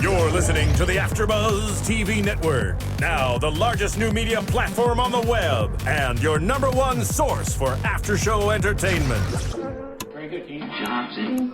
You're listening to the AFTERBUZZ TV network, now the largest new media platform on the web, and your #1 source for after-show entertainment. Very good, team. Johnson.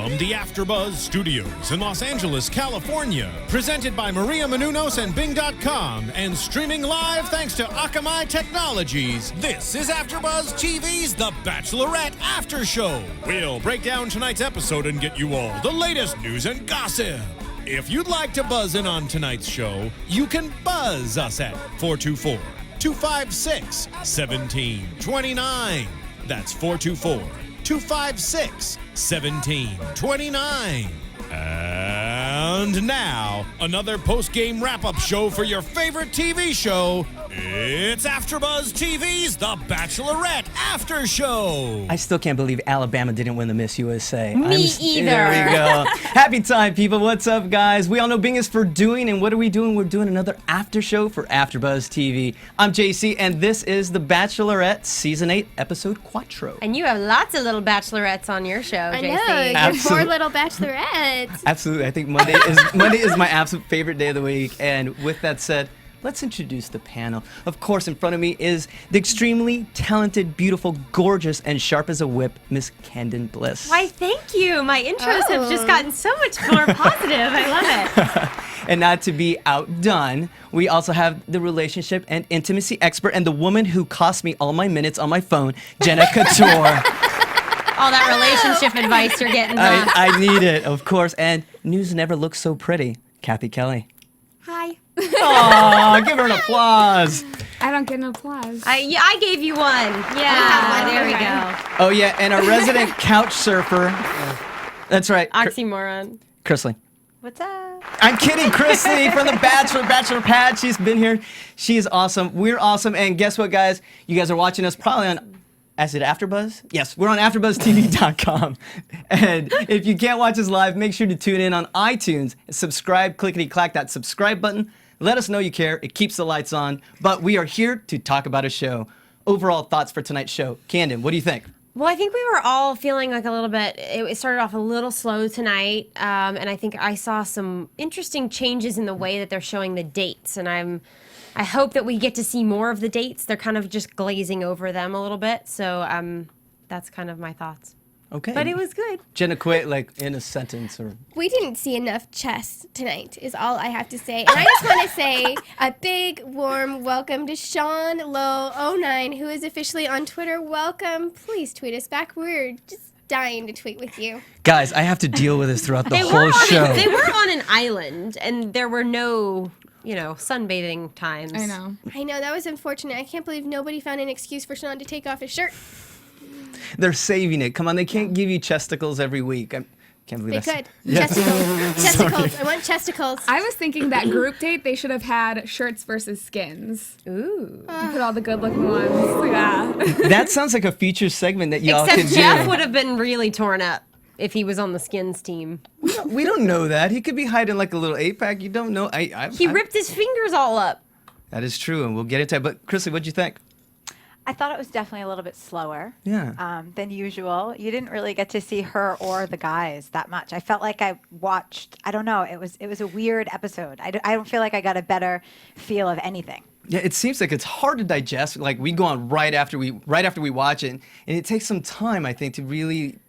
From the AFTERBUZZ Studios in Los Angeles, California, presented by Maria Menounos and Bing.com, and streaming live thanks to Akamai Technologies, this is AFTERBUZZ TV's The Bachelorette After Show. We'll break down tonight's episode and get you all the latest news and gossip. If you'd like to buzz in on tonight's show, you can buzz us at 424-256-1729. That's 424-256-1729. And now, another post-game wrap-up show for your favorite TV show. It's AFTERBUZZ TV's The Bachelorette After Show. I still can't believe Alabama didn't win the Miss USA. Me either. There we go. Happy time, people. What's up, guys? We all know Bing is for doing, and what are we doing? We're doing another after show for AFTERBUZZ TV. I'm JC, and this is The Bachelorette Season 8, Episode Quattro. And you have lots of little bachelorettes on your show, I JC. know, your Absolutely. 4 little bachelorettes. Absolutely. I think Monday is my absolute favorite day of the week. And with that said, let's introduce the panel. Of course, in front of me is the extremely talented, beautiful, gorgeous, and sharp as a whip, Miss Canden Bliss. Why, thank you. My intros have just gotten so much more positive. I love it. And not to be outdone, we also have the relationship and intimacy expert and the woman who cost me all my minutes on my phone, Jenna Couture. All that relationship advice you're getting. Huh? I need it, of course. And news never looks so pretty, Cathy Kelley. Hi. Aw, give her an applause. I don't get an applause. I gave you one. Yeah, there we go. Oh, yeah, and our resident couch surfer. That's right. Oxymoron. Krisily. What's up? I'm kidding, Krisily from the Bachelor Pad. She's been here. She is awesome. We're awesome. And guess what, guys? You guys are watching us probably on, is it AfterBuzz? Yes, we're on AfterBuzzTV.com. And if you can't watch us live, make sure to tune in on iTunes. Subscribe, clickety-clack that subscribe button. Let us know you care. It keeps the lights on. But we are here to talk about a show. Overall thoughts for tonight's show. Canden, what do you think? Well, I think we were all feeling like a little bit, it started off a little slow tonight, and I think I saw some interesting changes in the way that they're showing the dates, and I hope that we get to see more of the dates. They're kind of just glazing over them a little bit, so that's kind of my thoughts. Okay. But it was good. Jenna, quit like in a sentence or. We didn't see enough chess tonight, is all I have to say. And I just want to say a big, warm welcome to Sean Lowe09, who is officially on Twitter. Welcome. Please tweet us back. We're just dying to tweet with you. Guys, I have to deal with this throughout the whole show. They were on an island, and there were no, sunbathing times. I know. I know, that was unfortunate. I can't believe nobody found an excuse for Sean to take off his shirt. They're saving it. Come on, they can't give you chesticles every week. I can't believe They that. could. Chesticles. Chesticles. I want chesticles. I was thinking that group date, they should have had shirts versus skins. Ooh. Put all the good-looking ones. Yeah. That sounds like a feature segment that y'all Except could Jeff do. would have been really torn up if he was on the skins team. We don't know that. He could be hiding like a little 8-pack. You don't know. He ripped his fingers all up. That is true, and we'll get into it. But Krisily, what'd you think? I thought it was definitely a little bit slower than usual. You didn't really get to see her or the guys that much. I felt like I watched, I don't know, it was a weird episode. I don't feel like I got a better feel of anything. Yeah, it seems like it's hard to digest. Like we go on right after we watch it, and it takes some time, I think, to really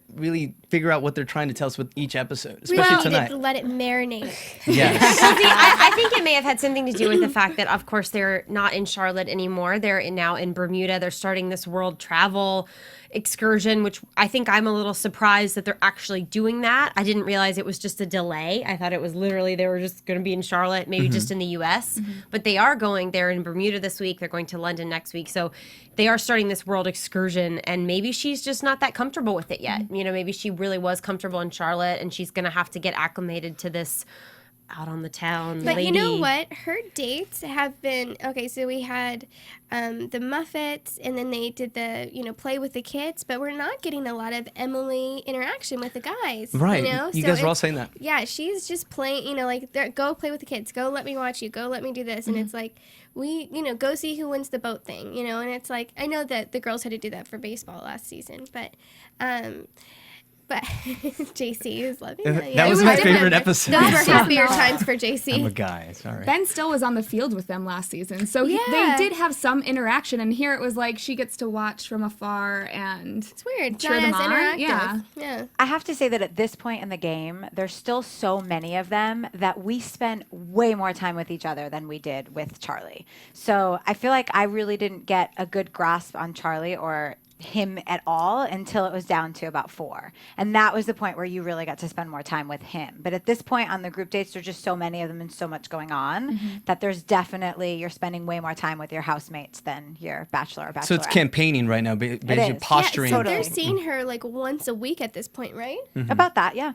figure out what they're trying to tell us with each episode, especially tonight. To let it marinate. Yes. Well, see, I think it may have had something to do with the fact that, of course, they're not in Charlotte anymore. They're now in Bermuda. They're starting this world travel excursion, which I think I'm a little surprised that they're actually doing that. I didn't realize it was just a delay. I thought it was literally they were just going to be in Charlotte, maybe just in the U.S. But they are going. They're in Bermuda this week. They're going to London next week. So they are starting this world excursion, and maybe she's just not that comfortable with it yet. Maybe she really was comfortable in Charlotte, and she's going to have to get acclimated to this out on the town. But lady. you know what? Her dates have been okay. So we had the Muffets, and then they did the play with the kids. But we're not getting a lot of Emily interaction with the guys. Right. You know? You So guys were all it's- saying that. Yeah, she's just playing. Go play with the kids. Go let me watch you. Go let me do this. And it's like we go see who wins the boat thing. And it's like I know that the girls had to do that for baseball last season, but. JC is loving it. That was my favorite episode. Those were happier times for JC. I'm a guy, sorry. Ben still was on the field with them last season, so they did have some interaction. And here it was like she gets to watch from afar and It's weird. cheer Not them as on. interactive. Yeah. I have to say that at this point in the game, there's still so many of them that we spent way more time with each other than we did with Charlie. So I feel like I really didn't get a good grasp on Charlie or him at all until it was down to about 4. And that was the point where you really got to spend more time with him. But at this point on the group dates, there's just so many of them and so much going on that there's definitely, you're spending way more time with your housemates than your bachelor or bachelorette. So it's campaigning right now, basically is. posturing. Yeah, so they're seeing her like once a week at this point, right? About that, yeah.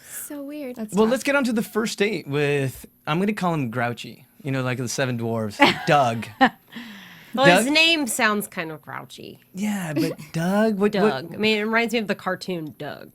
So weird. That's Well, tough. let's get on to the first date with, I'm going to call him Grouchy, like the Seven Dwarves, Doug. Well, Doug? his name sounds kind of grouchy. Yeah, but Doug, what? Doug. I mean, it reminds me of the cartoon Doug.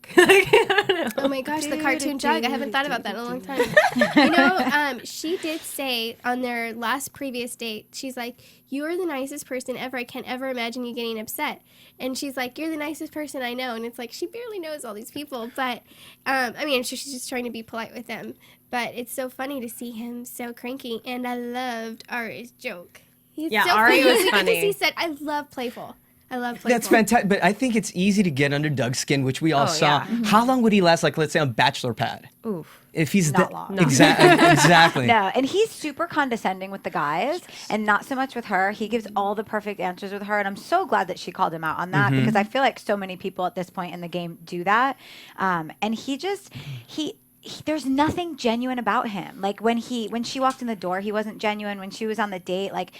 Oh my gosh, the cartoon Jug. I haven't thought about that in a long time. She did say on their last previous date, she's like, "You're the nicest person ever. I can't ever imagine you getting upset." And she's like, "You're the nicest person I know." And it's like she barely knows all these people, but I mean, I'm sure she's just trying to be polite with them. But it's so funny to see him so cranky, and I loved Ari's joke. He's Yeah, so Ari funny. was We get to funny. see said, "I love playful. I love playful." That's fantastic. But I think it's easy to get under Doug's skin, which we all saw. yeah. How long would he last? Like, let's say on Bachelor Pad. Oof. If he's Not long. Exactly. No, and he's super condescending with the guys and not so much with her. He gives all the perfect answers with her, and I'm so glad that she called him out on that because I feel like so many people at this point in the game do that. And he there's nothing genuine about him. Like when she walked in the door, he wasn't genuine. When she was on the date, like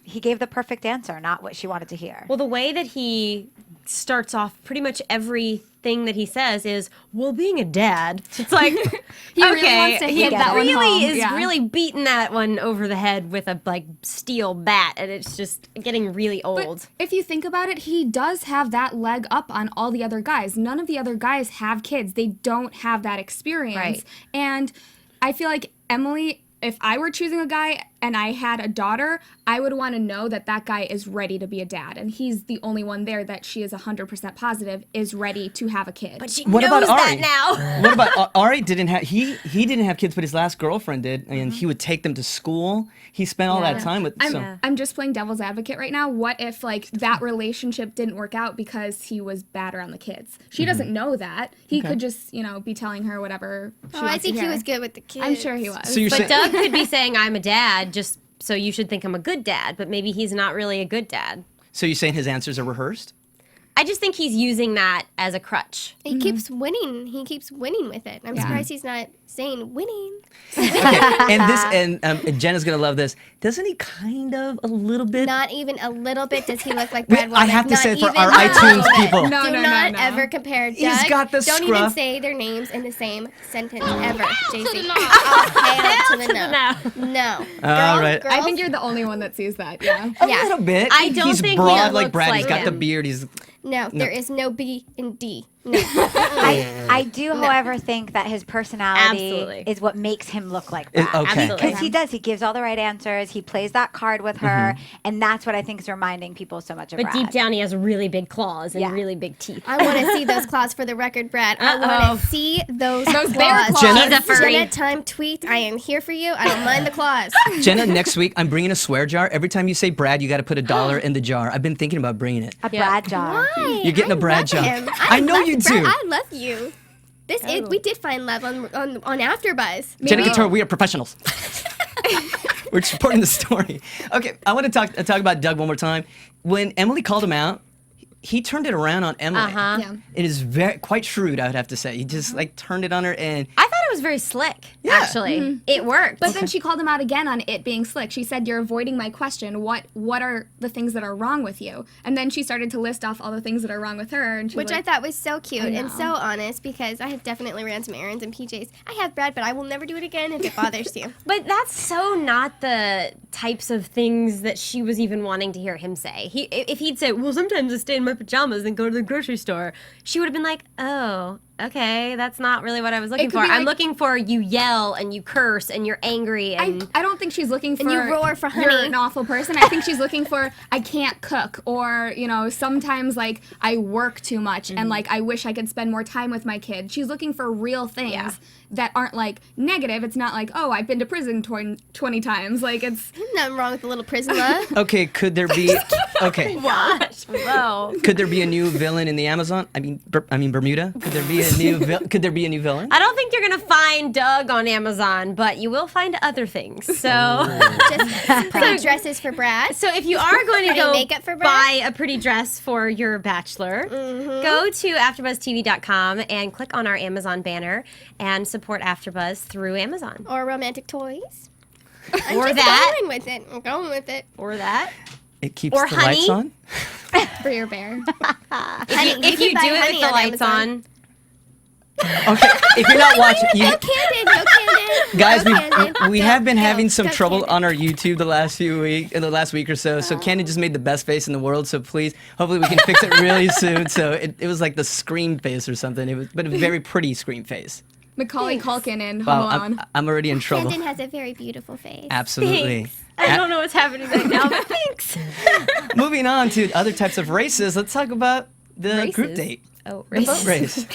he gave the perfect answer, not what she wanted to hear. Well, the way that he starts off pretty much everything that he says is, well, being a dad. It's like, He really wants to hit that one really home. is Yeah. really beating that one over the head with a steel bat, and it's just getting really old. But if you think about it, he does have that leg up on all the other guys. None of the other guys have kids. They don't have that experience. Right. And I feel like Emily, if I were choosing a guy and I had a daughter, I would want to know that that guy is ready to be a dad. And he's the only one there that she is 100% positive is ready to have a kid. But she What knows about that Ari? now. What about Ari? Didn't have he didn't have kids, but his last girlfriend did, and he would take them to school. He spent all that time with. I'm just playing devil's advocate right now. What if that relationship didn't work out because he was bad around the kids? She doesn't know that. He could just, be telling her whatever she I wants to think he hear. was good with the kids. I'm sure he was. So you're But saying, Doug could be saying, I'm a dad, just so you should think I'm a good dad, but maybe he's not really a good dad. so you're saying his answers are rehearsed? I just think he's using that as a crutch. He keeps winning. He keeps winning with it. I'm surprised he's not saying winning. And Jenna's gonna love this. Doesn't he kind of a little bit? Not even a little bit does he look like Brad Womack. I have to Not say it for even our a iTunes little bit. people. No, Do no, not no. ever compare. He's Doug, got the don't even scruff. say their names in the same sentence ever, JC. Hell to the no. No. All right. I think you're the only one that sees that. Yeah. A Yeah. little bit. I don't he's think he broad like looks Brad. He's like got the him. beard. He's No, there is no B and D. No. I do, however, think that his personality Absolutely. is what makes him look like Brad. okay. Absolutely. Because he does. He gives all the right answers. He plays that card with her. And that's what I think is reminding people so much of But Brad. deep down, he has really big claws and Yeah. really big teeth. I want to see those claws for the record, Brad. I want to see those bear claws. claws. Jenna- He's a furry. Jenna, time tweet. I am here for you. I don't mind the claws. Jenna, next week I'm bringing a swear jar. Every time you say Brad, you got to put $1 in the jar. I've been thinking about bringing it. A Yeah. Brad jar. Why? You're getting a Brad love job. him. I know love you Brad. do. I love you. We did find love on AfterBuzz. Jenna Couture, we are professionals. We're supporting the story. Okay, I want to talk about Doug one more time. When Emily called him out, he turned it around on Emily. Uh-huh. Yeah. It is quite shrewd, I would have to say. He just turned it on her, and I thought it was very slick, Yeah. actually. It worked. But then she called him out again on it being slick. She said, "You're avoiding my question. What are the things that are wrong with you?" And then she started to list off all the things that are wrong with her. And she Which was I thought was so cute and know. so honest, because I have definitely ran some errands in PJs. I have Brad, but I will never do it again if it bothers you. But that's so not the types of things that she was even wanting to hear him say. If he'd say, well, sometimes I stay in my pajamas and go to the grocery store, she would have been like, oh, okay, that's not really what I was looking could for. be I'm like- looking for you yell and you curse and you're angry and... I don't think she's looking for you roar for you're honey. an awful person. I think she's looking for I can't cook, or sometimes like I work too much and like I wish I could spend more time with my kid. She's looking for real things that aren't like negative. It's not like, oh, I've been to prison 20 times. Like it's There's nothing wrong with a little prison love. Okay, could there be? Okay, Gosh, whoa. could there be a new villain in the Amazon? I mean Bermuda. Could there be a new? Could there be a new villain? I don't think you're going to find Doug on Amazon, but you will find other things. So... Just pretty dresses for Brad. So if you are going to Pretty go makeup for Brad? buy a pretty dress for your bachelor, go to AfterBuzzTV.com and click on our Amazon banner and support AfterBuzz through Amazon. Or romantic toys. Or I'm that. going with it. I'm going with it. Or that. It keeps Or the honey. lights on. for your bear. If you can buy do it honey with the on lights Amazon. on, Okay, if you're not watching, Go Canden, go Canden. guys, Go Canden. we Go, have been go, having some go trouble Canden. on our YouTube the last week or so. So Candy just made the best face in the world. So please, hopefully we can fix it really soon. So it was like the scream face or something. It was, but a very pretty scream face. Macaulay Culkin in Home Wow, Alone. I'm already in trouble. Canden has a very beautiful face. Absolutely. I don't know what's happening right now, but thanks. Moving on to other types of races, let's talk about the group Races? date. Oh, The boat race.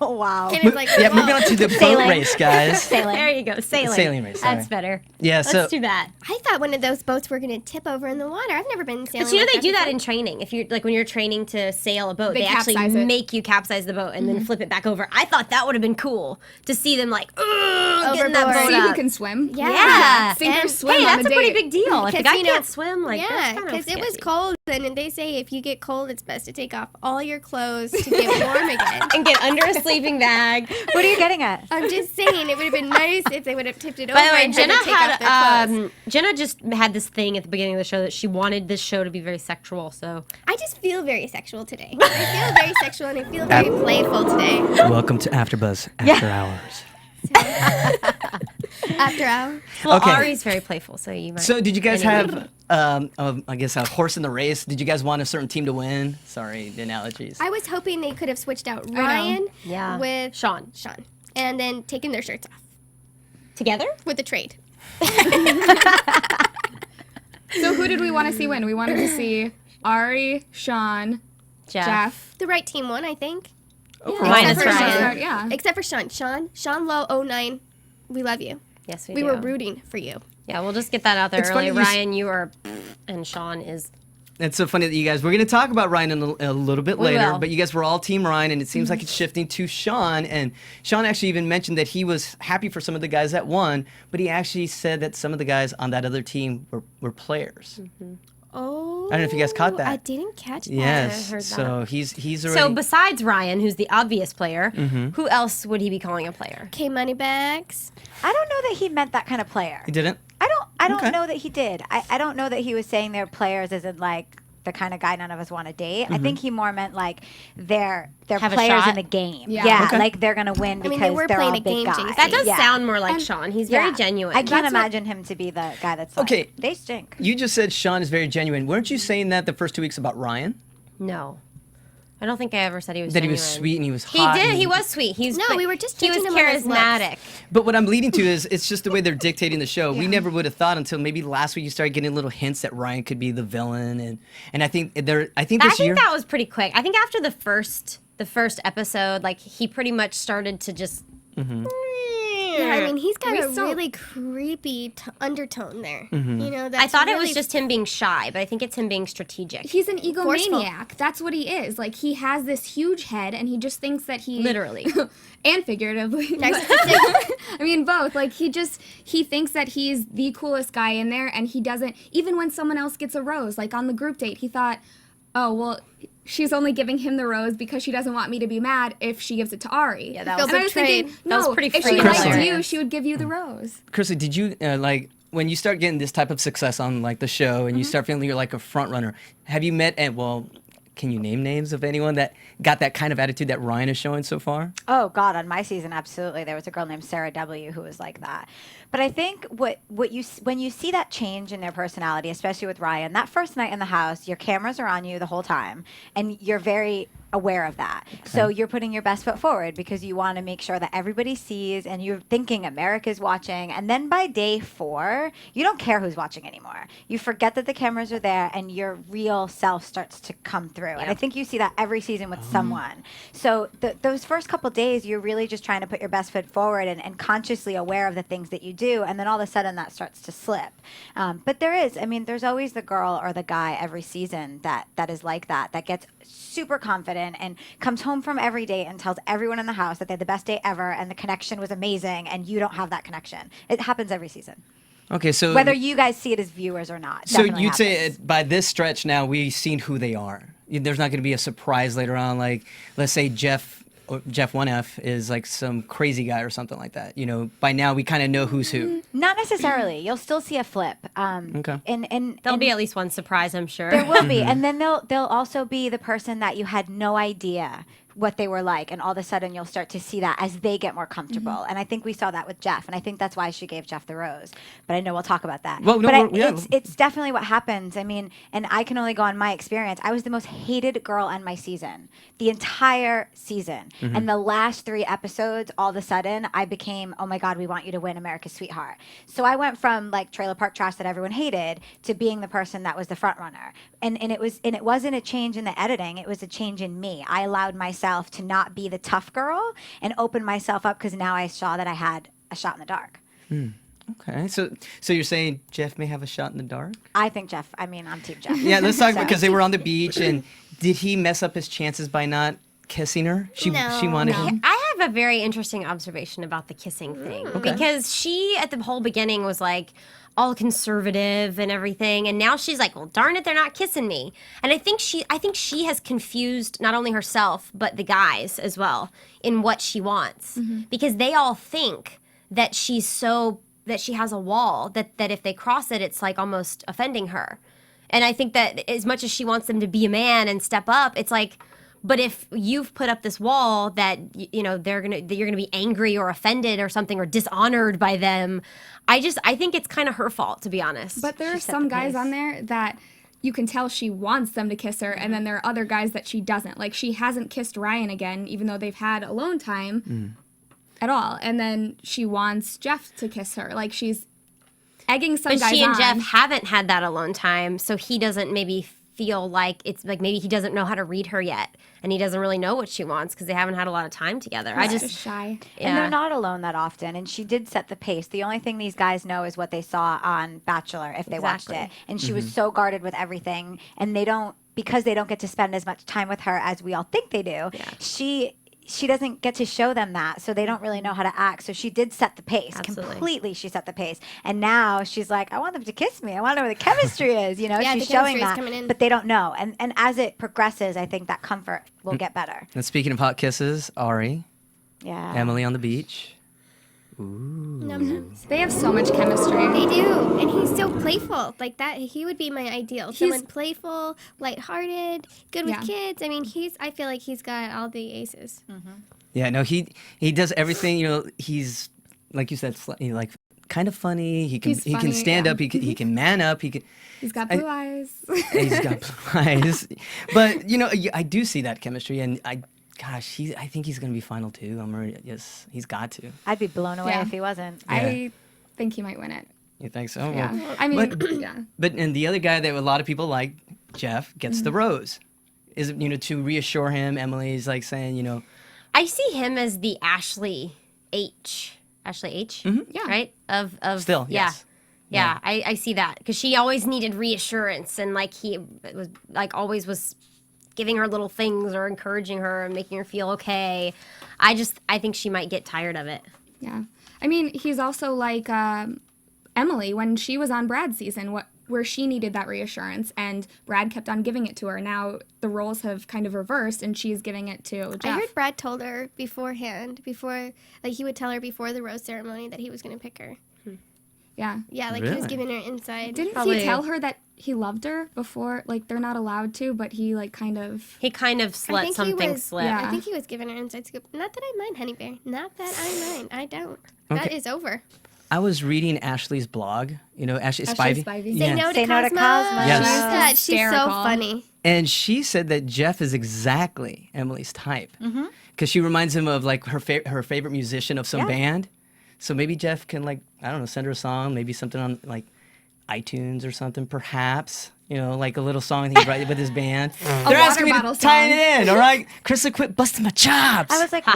Oh, wow. Cannon's like, Yeah, whoa. moving on to the boat Sailing. race, guys. There you go, sailing. Sailing race, That's sorry. better. Yeah, Let's so do that. I thought one of those boats were going to tip over in the water. I've never been sailing. But you know like they do that before. in training. If you're like when you're training to sail a boat, They they actually capsize it. make you capsize the boat and then flip it back over. I thought that would have been cool to see them like getting that Overboard. boat See who up. can swim. Yeah. Sink or And- swim Hey, on that's the a pretty date. big deal. If the 'Cause, guy you know- can't swim, like yeah, that's kind of because it was sketchy. cold, and they say if you get cold, it's best to take off all your clothes to get warm again. And get under a sleeping bag. What are you getting at? I'm just saying, it would have been nice if they would have tipped it over. By the way, and Jenna had to take off their had clothes. Jenna just had this thing at the beginning of the show that she wanted this show to be very sexual. So I just feel very sexual today. I feel very sexual and I feel very playful today. Welcome to AfterBuzz After Hours. After hours. well, Okay. Ari's very playful, so you might. So did you guys Anyway. have, I guess, a horse in the race? Did you guys want a certain team to win? Sorry, the analogies. I was hoping they could have switched out know. Ryan Yeah. with Sean and then taken their shirts off together? with the trade. So who did we want to see win? We wanted to see Ari, Sean, Jeff. The right team won, I think. Minus Except for Ryan. Sean. Yeah. Except for Sean. Sean Lowe 09. We love you. Yes, we We do. were rooting for you. Yeah, we'll just get that out there It's early. funny you Ryan, you are, and Sean is. It's so funny that you guys, we're going to talk about Ryan in a little bit We later, will. but you guys were all Team Ryan, and it seems like it's shifting to Sean. And Sean actually even mentioned that he was happy for some of the guys that won, but he actually said that some of the guys on that other team were players. Oh. I don't know if you guys caught that. I didn't catch that. Yes. heard So that. he's already. So besides Ryan, who's the obvious player, who else would he be calling a player? K Moneybags. I don't know that he meant that kind of player. he didn't? I don't Okay. know that he did. I don't know that he was saying they're players as in like the kind of guy none of us want to date. I think he more meant like they're Have a players shot? in the game. Yeah. Yeah, Okay. like they're gonna win I mean, because they were they're playing all a big game, guys. JC. That does Yeah. sound more like And- Sean. He's very Yeah. genuine. I can't That's what- imagine him to be the guy that's like, Okay. they stink. You just said Sean is very genuine. Weren't you saying that the first 2 weeks about Ryan? No. I don't think I ever said he was That he was genuine. sweet and he was He hot. did. and He was sweet. No, but we were just he was judging him on his looks. charismatic. But what I'm leading to is it's just the way they're dictating the show. We never would have thought until maybe last week you started getting little hints that Ryan could be the villain, and I think I this year. think that was pretty quick. I think after the first episode, like he pretty much started to just. Yeah, I mean, he's got We a saw- really creepy undertone there. Mm-hmm. You know, that's I thought it was really just him being shy, but I think it's him being strategic. He's an Forceful. egomaniac. That's what he is. Like he has this huge head, and he just thinks that he Literally. and figuratively. narcissistic. I mean, both. Like he thinks that he's the coolest guy in there, and he doesn't. Even when someone else gets a rose, like on the group date, he thought, oh well, she's only giving him the rose because she doesn't want me to be mad if she gives it to Ari. Yeah, that Feel was, and I was thinking, betrayed. That was no, pretty if she freaking liked hilarious. you, she would give you the rose. Krisily, did you like when you start getting this type of success on like the show and you start feeling you're like a front runner? Have you met and well, can you name names of anyone that got that kind of attitude that Ryan is showing so far? Oh God, on my season, absolutely. There was a girl named Sarah W. who was like that. But I think when you see that change in their personality, especially with Ryan, that first night in the house, your cameras are on you the whole time, and you're very aware of that. So you're putting your best foot forward because you want to make sure that everybody sees, and you're thinking America's watching. And then by day 4, you don't care who's watching anymore. You forget that the cameras are there, and your real self starts to come through. And I think you see that every season with someone. So those first couple days, you're really just trying to put your best foot forward and consciously aware of the things that you do. And then all of a sudden that starts to slip. But there's always the girl or the guy every season that is like that gets super confident and comes home from every date and tells everyone in the house that they had the best day ever and the connection was amazing, and you don't have that connection. It happens every season. Okay, so Whether you guys see it as viewers or not. so definitely you'd say happens. by this stretch now we've seen who they are. There's not going to be a surprise later on. Like let's say Jeff 1F is like some crazy guy or something like that. You know, by now we kind of know who's who. Not necessarily. You'll still see a flip. Okay. And there'll be at least one surprise, I'm sure. there will be, and then they'll also be the person that you had no idea what they were like, and all of a sudden you'll start to see that as they get more comfortable. And I think we saw that with Jeff, and I think that's why she gave Jeff the rose. But I know we'll talk about that. Well, no, but yeah. it's definitely what happens. I mean, and I can only go on my experience. I was the most hated girl on my season, the entire season. And the last 3 episodes, all of a sudden, I became, oh my God, we want you to win America's Sweetheart. So I went from like trailer park trash that everyone hated to being the person that was the front runner. And it wasn't a change in the editing, it was a change in me. I allowed myself to not be the tough girl and open myself up because now I saw that I had a shot in the dark. Okay, so you're saying Jeff may have a shot in the dark? I think Jeff, I'm Team Jeff. Yeah, let's talk So- because they were on the beach, and did he mess up his chances by not kissing her? She wanted him. I have a very interesting observation about the kissing thing because she at the whole beginning was like all conservative and everything, and now she's like, well, darn it, they're not kissing me. And I think she has confused not only herself but the guys as well in what she wants because they all think that she has a wall that if they cross it, it's like almost offending her. And I think that as much as she wants them to be a man and step up, it's like, but if you've put up this wall that you're gonna be angry or offended or something or dishonored by them, I think it's kind of her fault, to be honest. But there are some guys on there that you can tell she wants them to kiss her, and then there are other guys that she doesn't. Like she hasn't kissed Ryan again, even though they've had alone time at all. And then she wants Jeff to kiss her. Like she's egging some guys on. But she and Jeff haven't had that alone time, so he doesn't maybe feel like it's like maybe he doesn't know how to read her yet, and he doesn't really know what she wants because they haven't had a lot of time together. He's just shy. And they're not alone that often. And she did set the pace. The only thing these guys know is what they saw on Bachelor if they watched it. And she was so guarded with everything. And because they don't get to spend as much time with her as we all think they do, she doesn't get to show them that, so they don't really know how to act. So she did set the pace. Absolutely. Completely. She set the pace, and now she's like, I want them to kiss me. I want to know where the chemistry is. Yeah, she's the showing chemistry is that, coming in. but they don't know. And as it progresses, I think that comfort will get better. And speaking of hot kisses, Ari, Yeah. Emily on the beach. Num-nums. They have so much chemistry. They do, and he's so playful. Like that, he would be my ideal. Someone playful, lighthearted, good with kids. I mean, I feel like he's got all the aces. Yeah, no, he does everything. He's like you said, like kind of funny. He can funny, stand yeah. up. He can man up. He's got blue eyes. He's got blue eyes. But I do see that chemistry, and I think he's gonna be final 2. Yes, he's got to. I'd be blown away Yeah. if he wasn't. I think he might win it. You think so? Yeah. Well, I mean, yeah. But and the other guy that a lot of people like, Jeff, gets the rose. Is to reassure him. Emily's like saying, I see him as the Ashley H. Yeah. Right? Of Still, yes. Yeah, I see that because she always needed reassurance, and like he was like always was giving her little things or encouraging her and making her feel okay. I think she might get tired of it. Yeah. I mean, he's also like Emily when she was on Brad's season. What where she needed that reassurance, and Brad kept on giving it to her. Now the roles have kind of reversed, and she's giving it to Jeff. I heard Brad told her beforehand, like he would tell her before the rose ceremony that he was going to pick her. Yeah. Yeah, like he was giving her inside. Didn't he tell her that he loved her before? Like, they're not allowed to, but he, like, kind of... He kind of let something slip. Yeah. I think he was giving her inside scoop. Not that I mind, Honey Bear. Not that I mind. I don't. Okay. That is over. I was reading Ashley's blog. You know, Ashley Spivey. Say no to Cosmo. Yes. She's so funny. And she said that Jeff is exactly Emily's type. Because she reminds him of, like, her favorite musician of some band. So maybe Jeff can, like, I don't know, send her a song, maybe something on, like, iTunes or something, perhaps. You know, like a little song that he writes with his band. They're asking me to tie it in, all right? Krisily, quit busting my chops. I was like,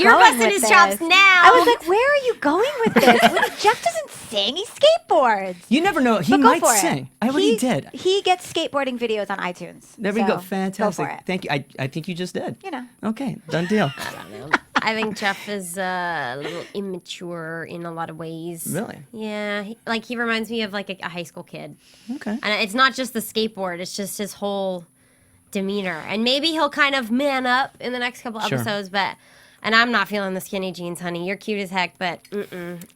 you're busting his chops now. I was like, where are you going with this? Jeff doesn't sing, he skateboards. You never know. He might sing. I already did. He gets skateboarding videos on iTunes. There we go. Fantastic. Go for it. Thank you. I think you just did. You know. Okay, done deal. I don't know. I think Jeff is a little immature in a lot of ways. Really? Yeah. He reminds me of, like, a high school kid. Okay. And it's not just the skateboard. It's just his whole demeanor. And maybe he'll kind of man up in the next couple episodes, but... And I'm not feeling the skinny jeans, honey. You're cute as heck, but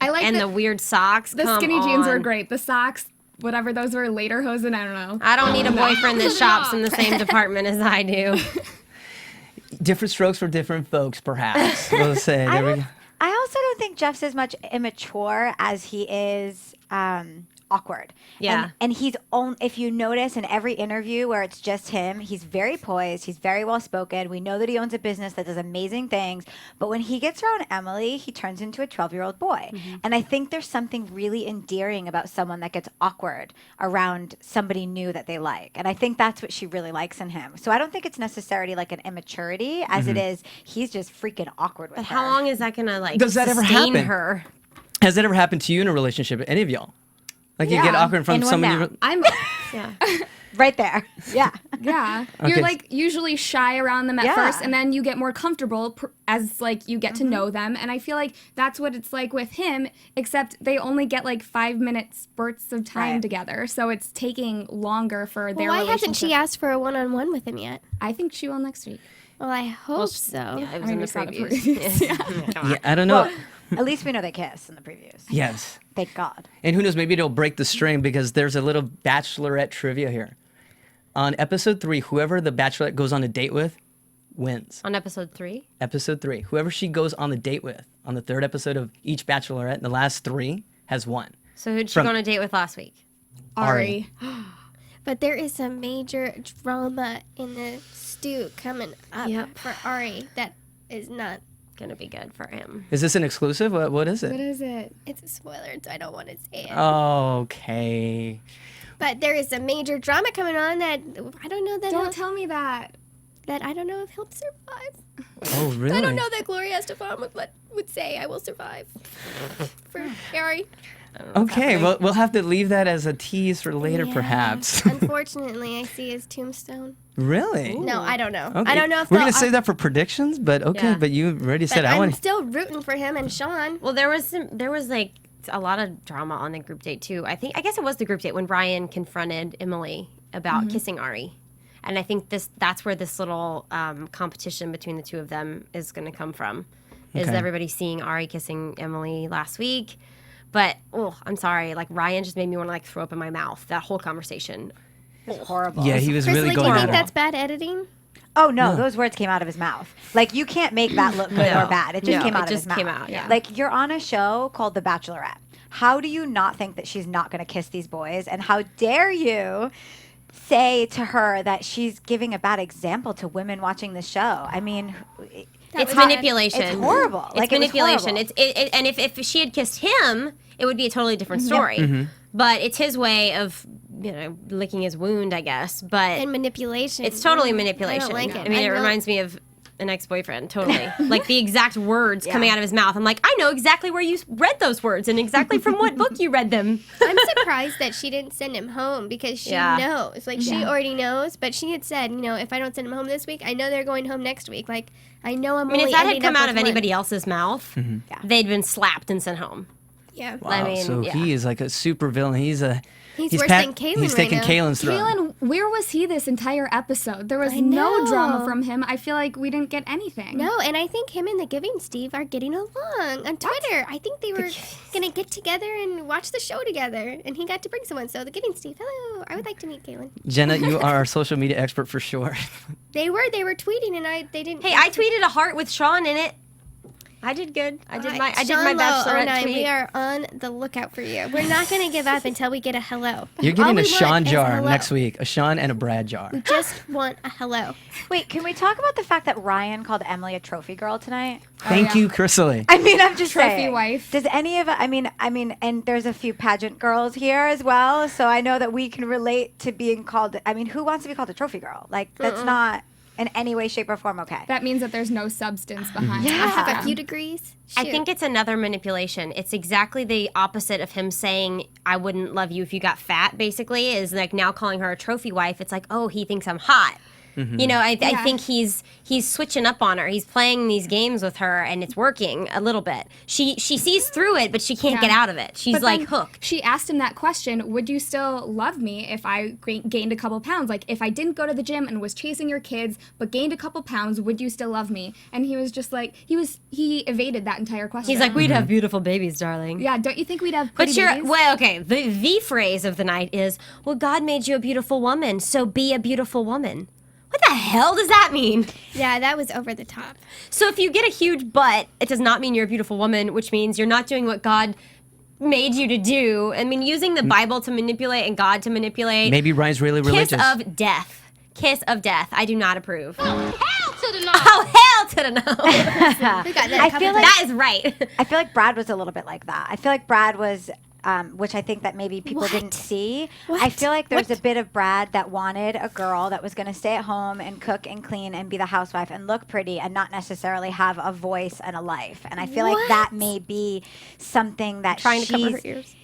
I like the weird socks. The skinny jeans were great. The socks, whatever those were, later hosen, I don't know. I don't need a boyfriend that shops in the same department as I do. Different strokes for different folks, perhaps. We'll say. There we go. I also don't think Jeff's as much immature as he is awkward. Yeah. And he's if you notice in every interview where it's just him, he's very poised, he's very well spoken. We know that he owns a business that does amazing things, but when he gets around Emily, he turns into a 12-year-old boy. And I think there's something really endearing about someone that gets awkward around somebody new that they like. And I think that's what she really likes in him. So I don't think it's necessarily like an immaturity as it is he's just freaking awkward with her. How long is that gonna Does that ever sustain happen? her? Has that ever happened to you in a relationship? Any of y'all? Like you get awkward from someone. I'm right there. Yeah. Yeah. Okay. You're like usually shy around them at first, and then you get more comfortable as like you get to know them. And I feel like that's what it's like with him, except they only get like 5-minute spurts of time together. So it's taking longer for their Why relationship. hasn't she asked for a one-on-one with him yet? I think she will next week. Well, I hope so. Yeah, it was I mean, in the we saw the previews. Yeah, I don't know. Well, at least we know they kiss in the previews. Yes. Thank God. And who knows, maybe it'll break the string because there's a little Bachelorette trivia here. On episode 3, whoever the Bachelorette goes on a date with wins. On episode 3? Episode 3. Whoever she goes on the date with on the 3rd episode of each Bachelorette, the last 3, has won. So who'd she go on a date with last week? Ari. But there is some major drama in the stew coming up for Ari that is not gonna be good for him. Is this an exclusive? What is it? What is it? It's a spoiler, so I don't want to say it. Okay. But there is a major drama coming on that I don't know that. Don't tell me that. That I don't know if he'll survive. Oh, really? I don't know that Gloria Estefan would say I will survive for Ari. Okay, well, we'll have to leave that as a tease for later, perhaps. Unfortunately, I see his tombstone. Really? No, I don't know. Okay. I don't know if we're gonna save that for predictions, but okay. Yeah. But you already said But I I'm want. still rooting for him and Sean. Well, there was like a lot of drama on the group date too. I guess it was the group date when Ryan confronted Emily about kissing Ari. And I think that's where this little competition between the two of them is going to come from. Is Okay. everybody seeing Ari kissing Emily last week? But I'm sorry, like Ryan just made me want to like throw up in my mouth. That whole conversation, Horrible. Yeah, he was Krisily, really do going. you think on. that's bad editing? Oh no, those words came out of his mouth. Like you can't make that look good or bad. It just came out of his mouth. came out, yeah. Like you're on a show called The Bachelorette. How do you not think that she's not going to kiss these boys? And how dare you say to her that she's giving a bad example to women watching the show? I mean, it's manipulation. It's horrible. It's manipulation. And if she had kissed him, it would be a totally different story. But it's his way of licking his wound, I guess. But And manipulation. it's totally manipulation. I don't like it. I mean, it don't- reminds me of an ex-boyfriend, totally. Like the exact words coming out of his mouth. I'm like, I know exactly where you read those words and exactly from what book you read them. I'm surprised that she didn't send him home because she knows. Like, she already knows, but she had said, if I don't send him home this week, I know they're going home next week. Like, I know I'm I mean, only if that had ending come up out of with one. anybody else's mouth, they'd been slapped and sent home. Yeah. Wow, I mean, so yeah. he is like a super villain. He's He's worse than Kaylin He's right taking now. Kaylin's throne. Kaylin, where was he this entire episode? There was I no know. drama from him. I feel like we didn't get anything. No, and I think him and the Giving Steve are getting along on Twitter. I think they were gonna get together and watch the show together, and he got to bring someone. So the Giving Steve, hello, I would like to meet Kaylin. Jenna, you are our social media expert for sure. They were tweeting, and they didn't. Hey, I tweeted a heart with Sean in it. I did good. I did my Sean Lowe, Bachelorette 09, tweet. We are on the lookout for you. We're not gonna give up until we get a hello. You're All getting we a Sean want is jar hello. next week. A Sean and a Brad jar. We just want a hello. Wait, can we talk about the fact that Ryan called Emily a trophy girl tonight? Thank you, Krisily. I mean, I'm just Trophy saying. wife. Does any of I mean, and there's a few pageant girls here as well, so I know that we can relate to being called. I mean, who wants to be called a trophy girl? Like, that's not in any way, shape, or form okay. That means that there's no substance behind I have a it. few degrees. I Shoot. think it's another manipulation. It's exactly the opposite of him saying, I wouldn't love you if you got fat, basically, is like now calling her a trophy wife. It's like, oh, he thinks I'm hot. You know, I think he's switching up on her. He's playing these games with her, and it's working a little bit. She sees through it, but she can't get out of it. She's But like then hooked. She asked him that question, would you still love me if I gained a couple pounds? Like, if I didn't go to the gym and was chasing your kids, but gained a couple pounds, would you still love me? And he was just like, he evaded that entire question. He's like, we'd have beautiful babies, darling. yeah, don't you think we'd have But pretty you're, babies? well, okay, the phrase of the night is, well, God made you a beautiful woman, so be a beautiful woman. What the hell does that mean? Yeah, that was over the top. So if you get a huge butt, it does not mean you're a beautiful woman, which means you're not doing what God made you to do. I mean, using the Bible to manipulate and God to manipulate. Maybe Ryan's really religious. Kiss of death. Kiss of death. I do not approve. Hell to the no. Oh, hell to the no. We got that I couple feel like That is right. I feel like Brad was a little bit like that. I feel like Brad was, which I think that maybe people didn't see. I feel like there's a bit of Brad that wanted a girl that was going to stay at home and cook and clean and be the housewife and look pretty and not necessarily have a voice and a life. And I feel like that may be something that Trying to cover her she's ears.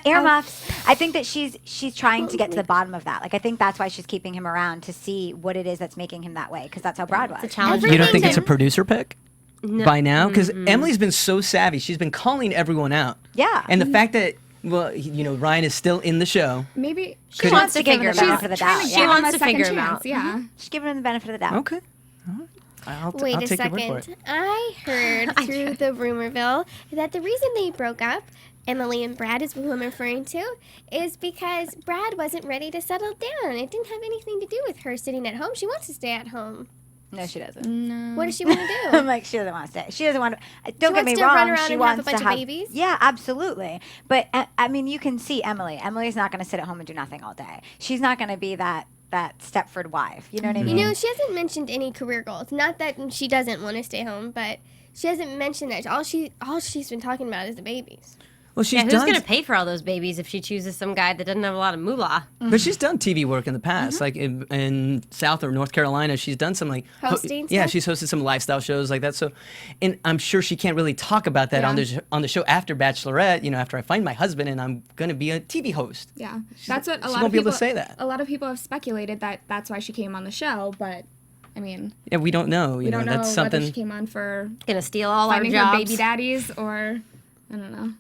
earmuffs. I think that she's trying to get to the bottom of that. Like, I think that's why she's keeping him around, to see what it is that's making him that way, because that's how Brad was. It's a challenge. You don't think it's a Everything- producer pick? By now? Because Emily's been so savvy. She's been calling everyone out. Yeah. And the fact that, well, you know, Ryan is still in the show. Maybe She wants to give figure him him the out. benefit of the trying doubt. to She give him wants a to second figure him chance. out. Yeah. She's giving him the benefit of the doubt. Okay. Wait I'll a take your word for it. second. I heard through the rumorville that the reason they broke up, Emily and Brad is who I'm referring to, is because Brad wasn't ready to settle down. It didn't have anything to do with her sitting at home. She wants to stay at home. No, she doesn't. What does she want to do? I'm like, she doesn't want to stay. She doesn't want to. Don't get wants me to run wrong. around She and have a wants bunch to of have babies? Yeah, absolutely. But I mean, you can see Emily. Emily's not going to sit at home and do nothing all day. She's not going to be that Stepford wife. You know what I mean? You know, she hasn't mentioned any career goals. Not that she doesn't want to stay home, but she hasn't mentioned that. All she's been talking about is the babies. Well, she's Yeah, who's done, going to pay for all those babies if she chooses some guy that doesn't have a lot of moolah? but she's done TV work in the past, like in South or North Carolina. She's done some like Hosting yeah, stuff? she's hosted some lifestyle shows like that. So, and I'm sure she can't really talk about that on the show after Bachelorette. You know, after I find my husband and I'm gonna be a TV host. Yeah, that's what a she lot won't of be people able to say that. A lot of people have speculated that that's why she came on the show, but I mean, Yeah, we don't know. You we know, don't know that's whether something. she came on for Gonna steal all our finding her jobs. baby daddies or I don't know.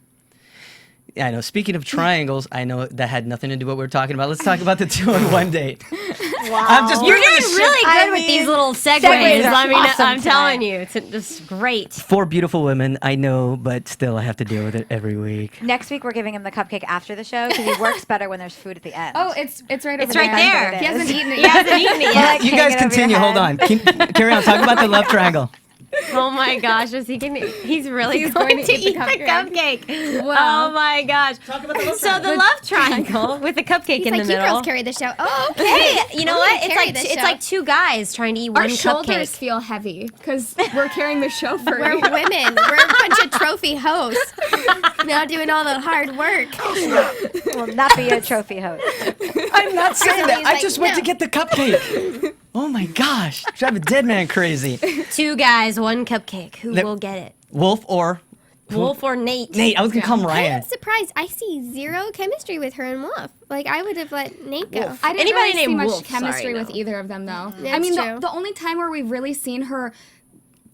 Yeah, I know. Speaking of triangles, I know that had nothing to do with what we were talking about. Let's talk about the 2-on-1 date. Wow. I'm just You're bringing doing the shit- really good I with these mean, little segues. segues are I mean, awesome I'm telling tonight. you, it's just great. 4 beautiful women. I know, but still, I have to deal with it every week. Next week we're giving him the cupcake after the show because he works better when there's food at the end. Oh, it's right It's over right there. there. He hasn't eaten it He yet. hasn't eaten it We're yet. like, You hang guys it over your continue. Hold head. on. Carry on. Talk about the love triangle. Oh my gosh, is he gonna? He's really He's going going to to eat eat the the cupcake. Wow. Oh my gosh. So the love triangle with the cupcake He's in like, the you middle. girls carry the show. Oh, okay. Hey, you know I'm what? gonna It's carry like this it's show. like 2 guys trying to eat Our one shoulders cupcake. feel heavy because we're carrying the show for We're you. women. We're a bunch of trophy hosts. Now doing all the hard work. Will not be a trophy host. I'm not saying that. He's I like, just went to no. get the cupcake. Oh my gosh. Drive a dead man crazy. 2 guys, 1 cupcake. Who Let- will get it? Wolf or Wolf or Nate? Nate. I was going to call him I Ryan. am surprised. I see zero chemistry with her and Wolf. Like, I would have let Nate go. I didn't Anybody really see named much Wolf, chemistry sorry, with no. either of them, though. I That's mean, true. the only time where we've really seen her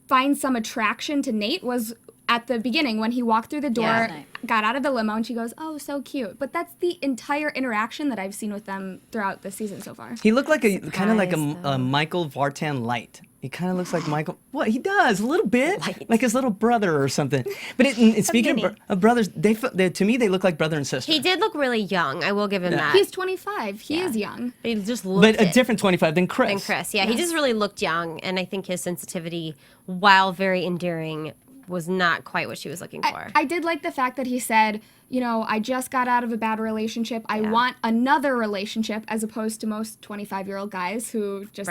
find some attraction to Nate was at the beginning when he walked through the door, Yeah. got out of the limo, and she goes, "Oh, so cute." But that's the entire interaction that I've seen with them throughout the season so far. He looked like a kind of like Surprise, a Michael Vartan light. He kind of looks like Michael. What he does a little bit, like his little brother or something. But speaking of brothers, they to me they look like brother and sister. He did look really young. I will give him that. He's 25. He is young. But he just looked but a it different 25 than Chris. than Chris. Yeah, he just really looked young, and I think his sensitivity, while very endearing, was not quite what she was looking for. I did like the fact that he said, you know, I just got out of a bad relationship. I want another relationship, as opposed to most 25-year-old guys who just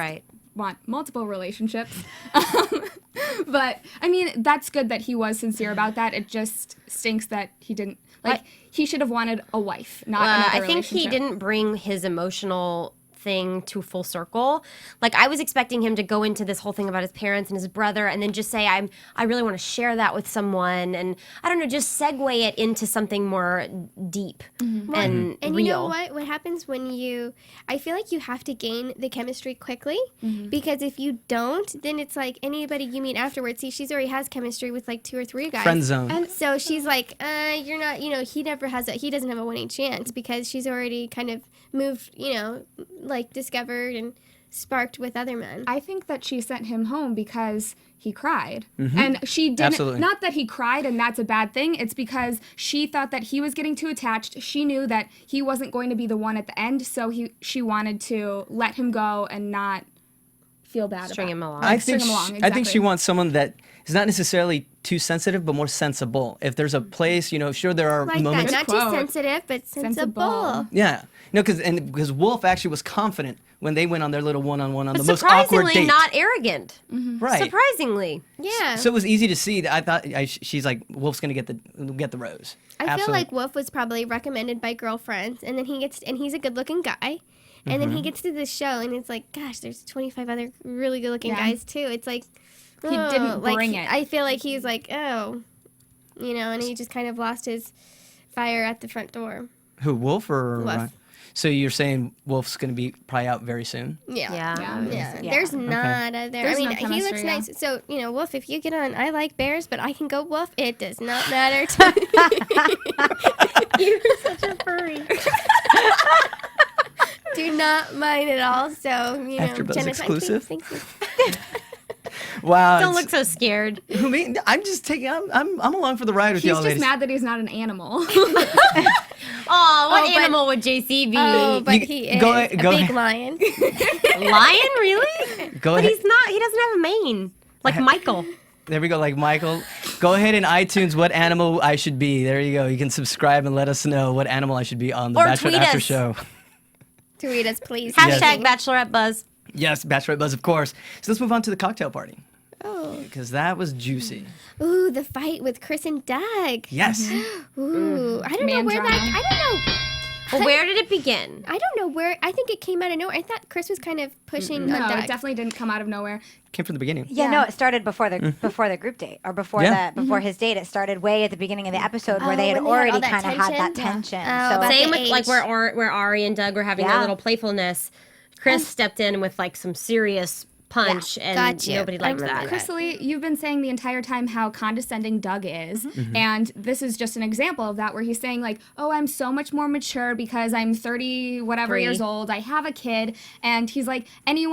want multiple relationships. But, I mean, that's good that he was sincere about that. It just stinks that he didn't. Like, he should have wanted a wife, not another I think relationship. he didn't bring his emotional thing to full circle. Like, I was expecting him to go into this whole thing about his parents and his brother and then just say, I really want to share that with someone, and I don't know, just segue it into something more deep and And real. you know what happens when I feel like you have to gain the chemistry quickly, because if you don't, then it's like anybody you meet afterwards. See, she's already has chemistry with like 2 or 3 guys. Friend zone. And so she's like, you're not, he doesn't have a winning chance because she's already kind of moved, like discovered and sparked with other men. I think that she sent him home because he cried. And she didn't. Absolutely. Not that he cried and that's a bad thing. It's because she thought that he was getting too attached. She knew that he wasn't going to be the one at the end, so she wanted to let him go and not feel bad String about him it. along. Like, I think string him along, I think she exactly. wants someone that is not necessarily too sensitive, but more sensible. If there's a place, sure there are Like moments. that, not Quote. too sensitive, but sensible. Yeah, because Wolf actually was confident when they went on their little one-on-one on the most awkward surprisingly date. not arrogant. Right. Surprisingly. Yeah. So it was easy to see that I thought she's like Wolf's gonna get the rose. I feel like Wolf was probably recommended by girlfriends, and then he's a good-looking guy, and then he gets to this show, and it's like, gosh, there's 25 other really good-looking guys too. It's like He didn't bring it. I feel like he's like, and he just kind of lost his fire at the front door. Who, Wolf or Wolf. Ryan? So you're saying Wolf's gonna be probably out very soon? Yeah. Yeah. There's not a there. There's I mean, no he looks chemistry, yeah. nice. So, Wolf, if you get on, I like bears, but I can go Wolf. It does not matter to me. You're such a furry. Do not mind at all. So, AfterBuzz Jenna, exclusive? Thank you. Wow. Don't look so scared. Who me? I'm just taking. I'm along for the ride with He's y'all, just ladies. mad that he's not an animal. Oh, what but- animal would JC be? Oh, but You- he is go a ahead- go big ahead. lion. Lion, really? Go But ahead. he's not. He doesn't have a mane. Like Michael. There we go. Like Michael, go ahead in iTunes. What animal I should be? There you go. You can subscribe and let us know what animal I should be on the Or Bachelorette tweet After us. Show. Tweet us, please. Hashtag Bachelorette Buzz. Yes, Bachelorette Buzz, of course. So let's move on to the cocktail party Oh. because that was juicy. Ooh, the fight with Chris and Doug. Yes. Ooh, I don't know Man where drama. that. I don't know. Well, where did it begin? I don't know where. I think it came out of nowhere. I thought Chris was kind of pushing on No, Doug. it definitely didn't come out of nowhere. Came from the beginning. Yeah, no, it started before the group date or before Yeah. before his date. It started way at the beginning of the episode where they had when they had already all that kind of had that tension? tension. Oh, So about Same the with like age. where Ari and Doug were having their Yeah. little playfulness. Chris stepped in with like some serious punch, and got you. nobody I liked remember that. Krisily, you've been saying the entire time how condescending Doug is, and this is just an example of that, where he's saying like, "Oh, I'm so much more mature because I'm 30 whatever 3. years old. I have a kid," and he's like, any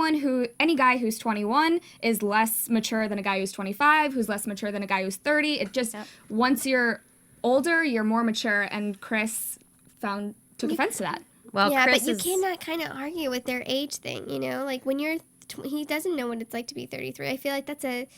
guy who's 21 is less mature than a guy who's 25, who's less mature than a guy who's 30. It just once you're older, you're more mature, and Chris took offense to that. Well, Yeah, Chris but you is, cannot kind of argue with their age thing, Like when you're, he doesn't know what it's like to be 33. I feel like that's a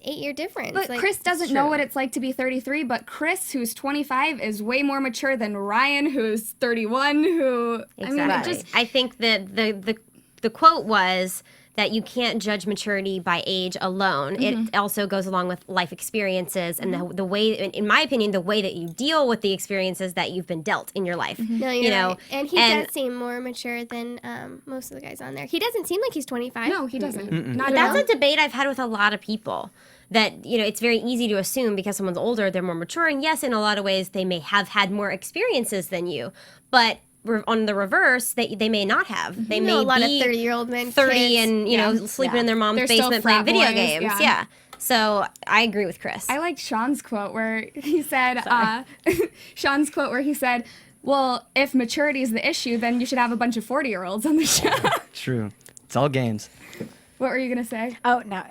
8-year difference. But like, Chris doesn't know true. what it's like to be 33, but Chris, who's 25, is way more mature than Ryan, who's 31, who... Exactly. I mean, it just... I think that the quote was that you can't judge maturity by age alone. It also goes along with life experiences and the way, in my opinion, the way that you deal with the experiences that you've been dealt in your life. No, you you're know, right. And he does seem more mature than most of the guys on there. He doesn't seem like he's 25. No, he doesn't. Not at That's all. a debate I've had with a lot of people. That, it's very easy to assume because someone's older, they're more mature. And yes, in a lot of ways, they may have had more experiences than you. But on the reverse, they may not have. They may a lot of be 30-year-old men, 30 kids. and, sleeping in their mom's They're still basement playing frat video boys, games. yeah. Yeah. So I agree with Chris. I like Sean's quote where he said, Sean's quote where he said, well, if maturity is the issue, then you should have a bunch of 40-year-olds on the show. True. It's all games. What were you going to say? Oh, no,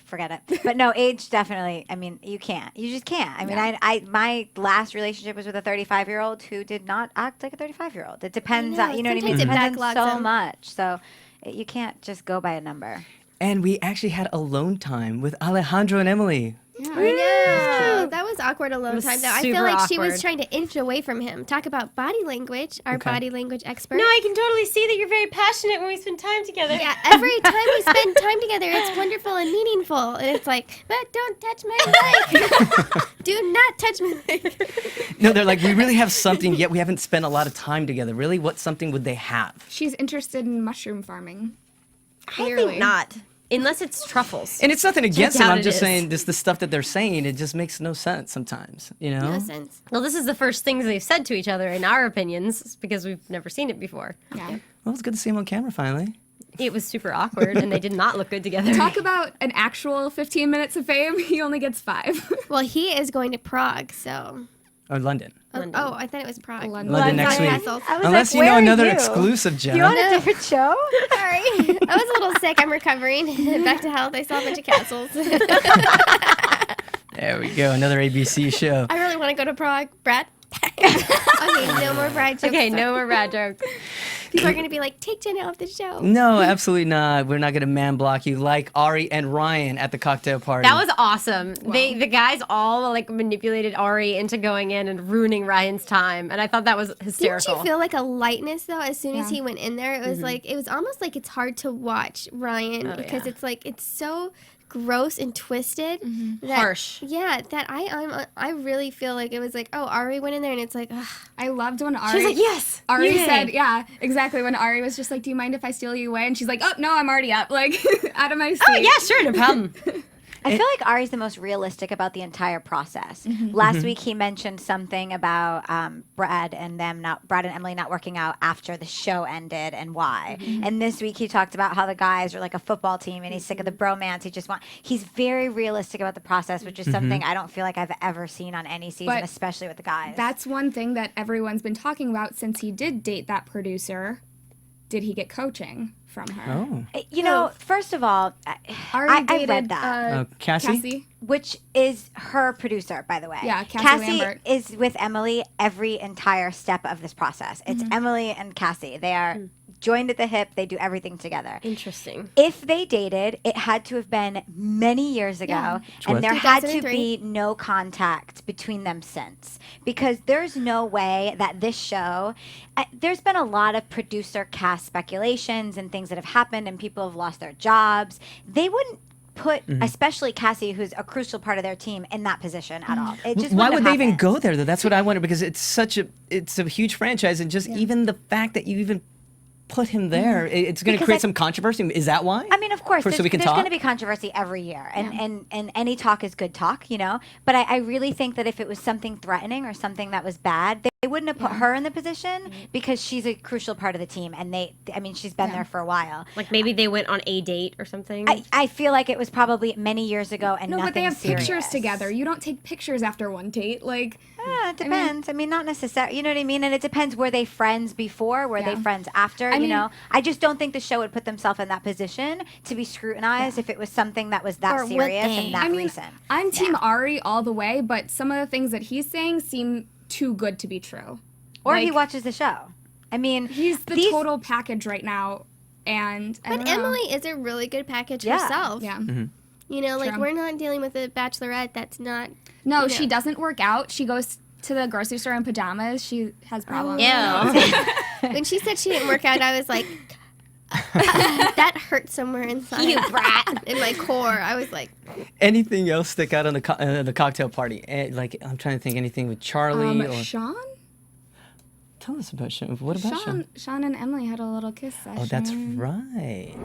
forget it. But no, age definitely, I mean, you can't. You just can't. I mean, my last relationship was with a 35-year-old who did not act like a 35-year-old. It depends on, you know what I mean? It depends on so much. So you can't just go by a number. And we actually had alone time with Alejandro and Emily. Yeah, I know. That was awkward alone time, though. I feel super like she awkward. was trying to inch away from him. Talk about body language, our body language expert. No, I can totally see that you're very passionate when we spend time together. Yeah, every time we spend time together, it's wonderful and meaningful. And it's like, but don't touch my leg. Do not touch my leg. No, they're like, we really have something, yet we haven't spent a lot of time together. Really, what something would they have? She's interested in mushroom farming. I think not. Unless it's truffles. And it's nothing against them. doubt I'm it just is. saying this the stuff that they're saying, it just makes no sense sometimes, you know? No sense. Well, this is the first things they've said to each other in our opinions because we've never seen it before. Yeah. Well, it's good to see them on camera finally. It was super awkward and they did not look good together. Talk about an actual 15 minutes of fame. He only gets 5. Well, he is going to Prague, so. Or London. Oh, I thought it was Prague. London next week. Castles. I was Unless like, you know where are another you? exclusive, Jenna. You on a different show? Sorry. I was a little sick. I'm recovering. Back to health. I saw a bunch of castles. There we go, another ABC show. I really want to go to Prague. Brad? Okay, no more Brad jokes. Okay, no more bad jokes. People are going to be like, take Jenna off the show. No, absolutely not. We're not going to man block you like Ari and Ryan at the cocktail party. That was awesome. The guys all like manipulated Ari into going in and ruining Ryan's time, and I thought that was hysterical. Didn't you feel like a lightness though as soon as he went in there? It was like it was almost like it's hard to watch Ryan because it's like it's so gross and twisted. That, Harsh. Yeah, that I really feel like it was like, oh, Ari went in there and it's like, ugh. I loved when Ari. She was like, yes. Ari yay. said, yeah, exactly. When Ari was just like, do you mind if I steal you away? And she's like, oh, no, I'm already up. Like, out of my seat. Oh, yeah, sure, no problem. I feel like Ari's the most realistic about the entire process. Last week he mentioned something about Brad and Emily not working out after the show ended and why. And this week he talked about how the guys are like a football team and he's sick of the bromance. He's very realistic about the process, which is something I don't feel like I've ever seen on any season, But especially with the guys. That's one thing that everyone's been talking about since he did date that producer. Did he get coaching from her? Oh. You know, first of all, Ari I dated, read that. Cassie? Which is her producer, by the way. Yeah, Cassie Cassie Lambert. is with Emily every entire step of this process. It's Emily and Cassie. They are joined at the hip. They do everything together. Interesting. If they dated, it had to have been many years ago, and there had to 2003. be no contact between them since. Because there's no way that this show, there's been a lot of producer cast speculations and things that have happened, and people have lost their jobs. They wouldn't put, especially Cassie, who's a crucial part of their team, in that position at all. It just Why wouldn't would they have even happened. go there though? That's what I wonder, because it's a huge franchise, and just even the fact that you even put him there, it's going to Because create some controversy. Is that why? I mean, of course, So we can there's talk? going to be controversy every year, and any talk is good talk, you know. But I really think that if it was something threatening or something that was bad, they wouldn't have put her in the position because she's a crucial part of the team, and she's been there for a while. Like maybe they went on a date or something. I feel like it was probably many years ago, and No, nothing but they have serious. pictures together. You don't take pictures after one date. Like, It depends. I mean, not necessarily. You know what I mean? And it depends. Were they friends before? Were they Yeah. friends after? I You mean- know, I just don't think the show would put themselves in that position to be scrutinized if it was something that was that Or would serious they? and that I mean, recent. I'm Team Ari all the way, but some of the things that he's saying seem too good to be true. Or he Like, watches the show. I mean, He's the these- total package right now, and I But don't know. Emily is a really good package Yeah. herself. Yeah. You know, like True. we're not dealing with a bachelorette that's not. No, you she know. doesn't work out. She goes to the grocery store in pajamas. She has problems. Ew. When she said she didn't work out, I was like, that hurt somewhere inside. You brat. In my core, I was like, Anything else stick out on the cocktail party? Like, I'm trying to think anything with Charlie or Sean? tell us about Sean. What about Sean? Sean and Emily had a little kiss session. Oh, that's right.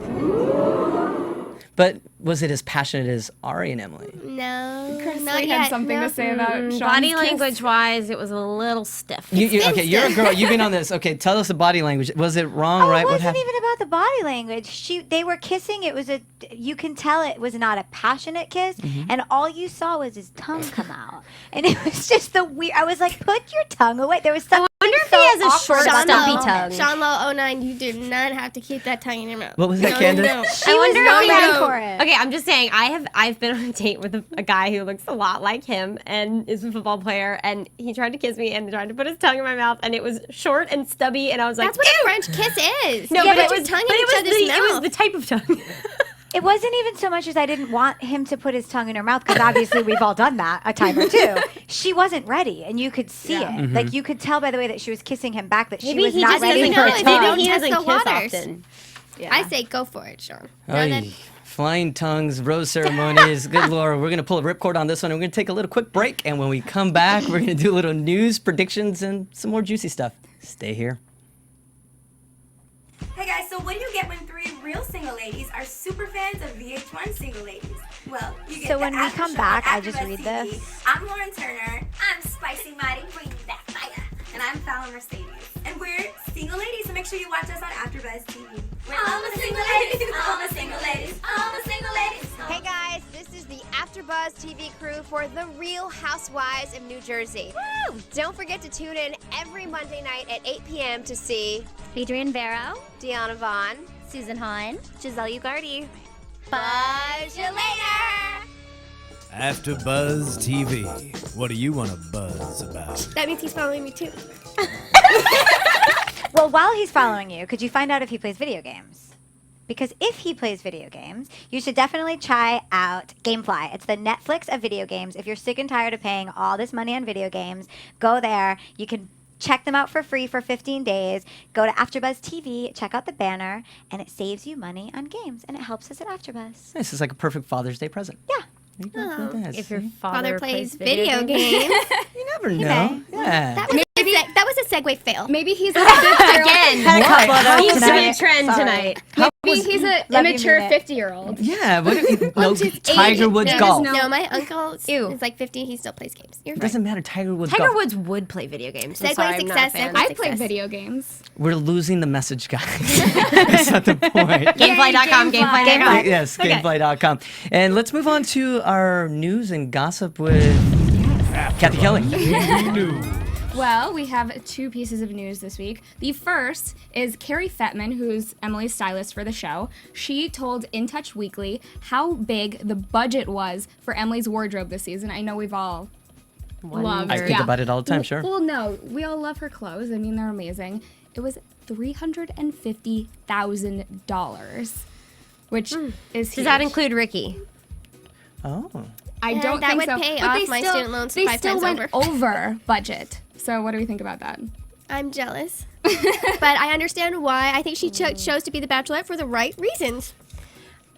But was it as passionate as Ari and Emily? No, Krisily not had yet. something no. to say about Sean's Body kiss. language wise, it was a little stiff. Okay, you're a girl. You've been on this. Okay, tell us the body language. Was it wrong, Oh, right? it What wasn't happened? even about the body language. They were kissing. It was you can tell it was not a passionate kiss, and all you saw was his tongue come out, and it was just the weird. I was like, put your tongue away. There was something. I wonder if so he has a awkward short, about stumpy the tongue. Sean Lowe 09, you do not have to keep that tongue in your mouth. What was that, No, Canden? no. She was not ready for it. Okay, I'm just saying I've been on a date with a guy who looks a lot like him and is a football player, and he tried to kiss me and tried to put his tongue in my mouth, and it was short and stubby, and I was like, That's what a French kiss is. no, You but put it your was tongue but in it each was other's the mouth. it was the type of tongue. It wasn't even so much as I didn't want him to put his tongue in her mouth, because obviously we've all done that a time or two. She wasn't ready, and you could see it. Like, you could tell by the way that she was kissing him back that she Maybe was he not just ready doesn't for know. her If you tongue. don't Maybe he test doesn't the kiss waters. often. I say go for it, Sean. No, Oy, that- flying tongues, rose ceremonies. Good Lord, we're going to pull a ripcord on this one. And we're going to take a little quick break. And when we come back, we're going to do a little news, predictions, and some more juicy stuff. Stay here. Hey guys, so what do you get when 3 real single ladies are super fans of VH1 single ladies? Well, you get So the when we after come show back, on I just AfterBuzz read TV. this. I'm Lauren Turner. I'm Spicy Mighty, bringing that fire. And I'm Fallon Mercedes. And we're single ladies, so make sure you watch us on AfterBuzz TV. We're all the single ladies, all the single ladies, all the single ladies. Hey guys, this is the AfterBuzz TV crew for The Real Housewives of New Jersey. Woo! Don't forget to tune in every Monday night at 8 p.m. to see Adrienne Barrow, Deanna Vaughn, Susan Hahn, Giselle Ugardi. Buzz you later! AfterBuzz TV. What do you want to buzz about? That means he's following me too. Well, while he's following you, could you find out if he plays video games? Because if he plays video games, you should definitely try out Gamefly. It's the Netflix of video games. If you're sick and tired of paying all this money on video games, go there. You can check them out for free for 15 days. Go to AfterBuzz TV, check out the banner, and it saves you money on games, and it helps us at AfterBuzz. This is like a perfect Father's Day present. Yeah. There you go. There it is. If your See? father plays video games. You never know. Yeah. That was a segue fail. Maybe he's a 50-year-old. Again, Had a couple of those seems to be a tonight. trend tonight. Maybe he's an Love you, immature mean it. 50-year-old. Yeah. What if you, no, Just Tiger age- Woods no, golf. No, my uncle Ew. is like 50. He still plays games. You're It fine. doesn't matter. Tiger Woods Tiger golf. Woods would play video games. I'm Segue sorry, I'm not a success, fan. segue I play success. video games. We're losing the message, guys. That's not the point. Gamefly.com, Gamefly.com. Yes, Okay. Gamefly.com. And let's move on to our news and gossip with Cathy Kelley. Well, we have 2 pieces of news this week. The first is Carrie Fettman, who's Emily's stylist for the show. She told In Touch Weekly how big the budget was for Emily's wardrobe this season. I know we've all loved I think about it all the time, sure. Well, no, we all love her clothes. I mean, they're amazing. It was $350,000, which is huge. Does that include Ricky? Oh. I And don't that think would so. pay But off they my still, student loans they 5 still times went over. over budget. So what do we think about that? I'm jealous. But I understand why. I think she chose to be the Bachelorette for the right reasons.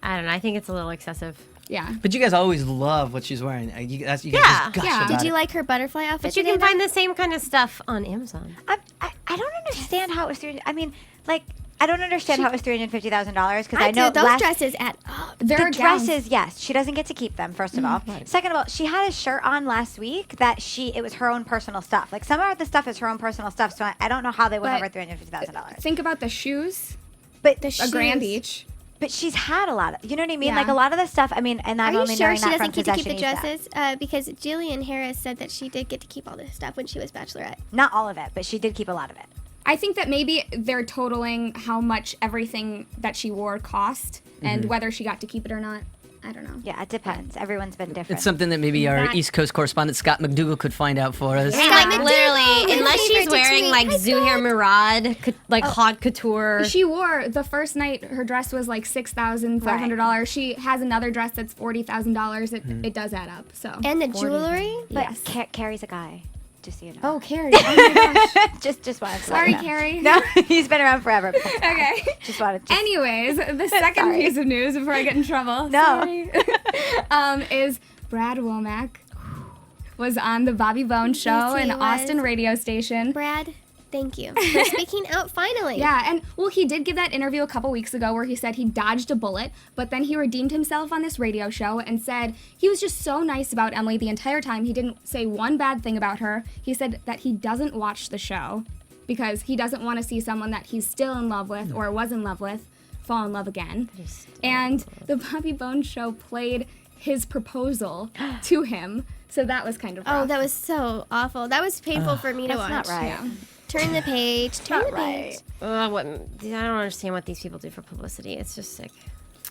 I don't know. I think it's a little excessive. Yeah. But you guys always love what she's wearing. You guys Yeah. just gush Yeah. about Did you it. like her butterfly outfit? But you today, can find the same kind of stuff on Amazon. I don't understand how it was I mean, like, I don't understand how it was $350,000 because I know those last dresses add up. There the are gowns. dresses, yes, she doesn't get to keep them. First of all, second of all, she had a shirt on last week that it was her own personal stuff. Like some of the stuff is her own personal stuff, so I don't know how they went But- over $350,000. Think about the shoes, But $1 grand each. But she's had a lot of, you know what I mean? Yeah. Like a lot of the stuff. I mean, and I'm Are you only sure knowing she that doesn't from get to keep the Possessionista. dresses? Because Jillian Harris said that she did get to keep all this stuff when she was Bachelorette. Not all of it, but she did keep a lot of it. I think that maybe they're totaling how much everything that she wore cost and whether she got to keep it or not. I don't know. Yeah, it depends. Everyone's been different. It's something that maybe our That- East Coast correspondent Scott McDougal could find out for us. I mean, Scott like McDougal, literally, my unless she's favorite to wearing tweet. like Hi, Zuhair Murad, like haute couture. She wore the first night. Her dress was like $6,500. She has another dress that's $40,000. It does add up. So And the jewelry? But yes. Carrie's a guy, just so you know. Oh, Carrie. Oh my gosh. just wanted to Sorry, let you know. Carrie. No, he's been around forever. Okay. Just wanted to. Anyways, the second Sorry. piece of news before I get in trouble. No. Sorry. Is Brad Womack was on the Bobby Bones show, Yes, he an was. Austin radio station. Brad, Thank you for speaking out finally. Yeah, and well, he did give that interview a couple weeks ago where he said he dodged a bullet, but then he redeemed himself on this radio show and said he was just so nice about Emily the entire time. He didn't say one bad thing about her. He said that he doesn't watch the show because he doesn't want to see someone that he's still in love with or was in love with fall in love again. And the Bobby Bones show played his proposal to him, so that was kind of rough. Oh, that was so awful. That was painful for me to watch. That's not right. Yeah. Turn the page. Turn the page. I don't understand what these people do for publicity. It's just sick.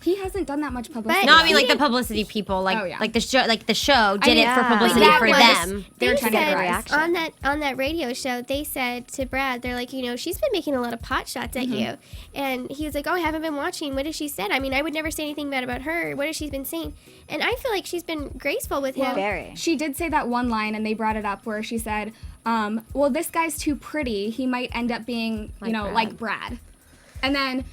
He hasn't done that much publicity. No, I mean like the publicity people, like the show did it for publicity for them. They trying to get a said reaction. on that radio show, they said to Brad, they're like, she's been making a lot of pot shots at you, and he was like, oh, I haven't been watching. What has she said? I mean, I would never say anything bad about her. What has she been saying? And I feel like she's been graceful with him. Very. She did say that one line, and they brought it up where she said, well, this guy's too pretty. He might end up being, like Brad. And then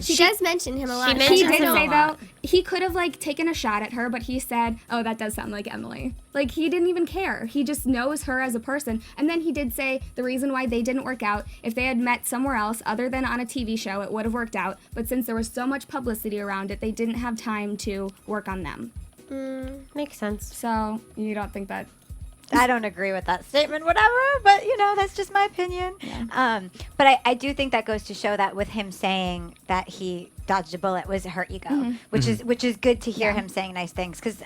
she does mention him a lot. He did say, though, he could have, taken a shot at her, but he said, oh, that does sound like Emily. He didn't even care. He just knows her as a person. And then he did say the reason why they didn't work out, if they had met somewhere else other than on a TV show, it would have worked out. But since there was so much publicity around it, they didn't have time to work on them. Makes sense. So you don't think that... I don't agree with that statement, whatever, but that's just my opinion. Yeah. But I do think that goes to show that with him saying that he dodged a bullet was her ego, which is good to hear him saying nice things, because